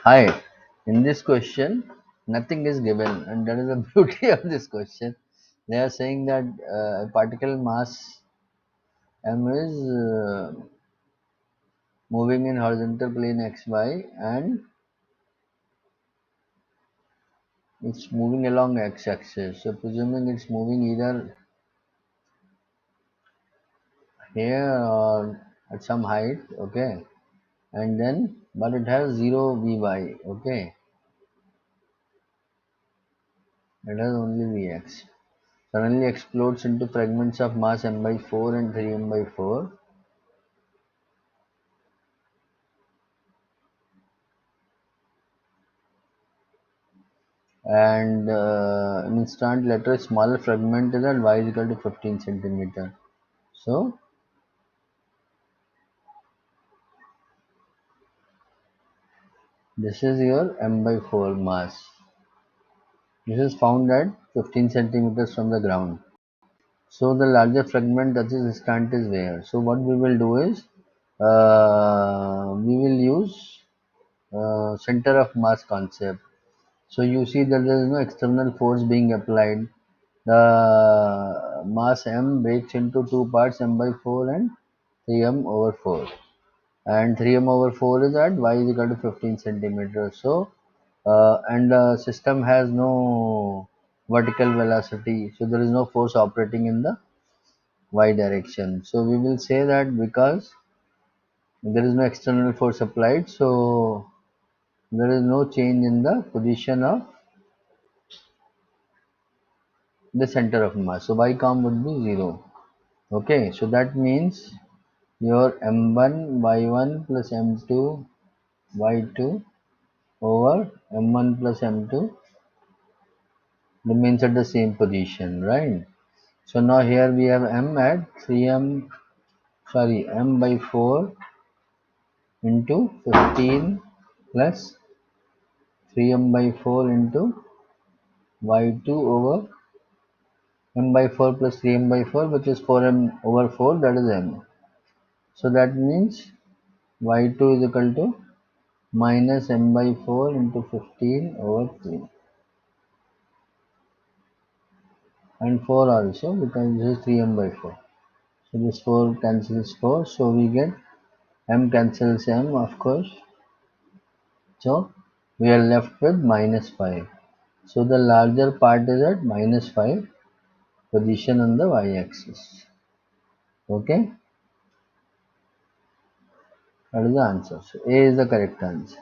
Hi, in this question, nothing is given, and that is the beauty of this question. They are saying that a particle mass m is moving in horizontal plane xy and it's moving along x-axis. So, presuming it's moving either here or at some height, okay, and then but it has zero vy, okay, it has only vx. Suddenly explodes into fragments of mass m by 4 and 3m by 4. And an instant later smaller fragment is at y is equal to 15 centimeter. So this is your m by 4 mass. This is found at 15 centimeters from the ground. So the larger fragment that is instant is where. So what we will do is we will use center of mass concept. So you see that there is no external force being applied. The mass m breaks into two parts, m by 4 and 3m over 4, and 3m over 4 is at y is equal to 15 centimeters. So and the system has no vertical velocity, so there is no force operating in the y direction. So we will say that because there is no external force applied, so there is no change in the position of the center of mass. So y com would be 0. Okay, so that means your m1 y1 plus m2 y2 over m1 plus m2 remains at the same position, right? So now here we have m at 3m, sorry, m by 4 into 15 plus 3m by 4 into y2 over m by 4 plus 3m by 4, which is 4m over 4, that is m. So that means y2 is equal to minus m by 4 into 15 over 3, and 4 also because this is 3m by 4. So this 4 cancels 4, so we get m cancels m, of course. So we are left with minus 5. So the larger part is at minus 5 position on the y-axis. Okay, that is the answer. So A is the correct answer.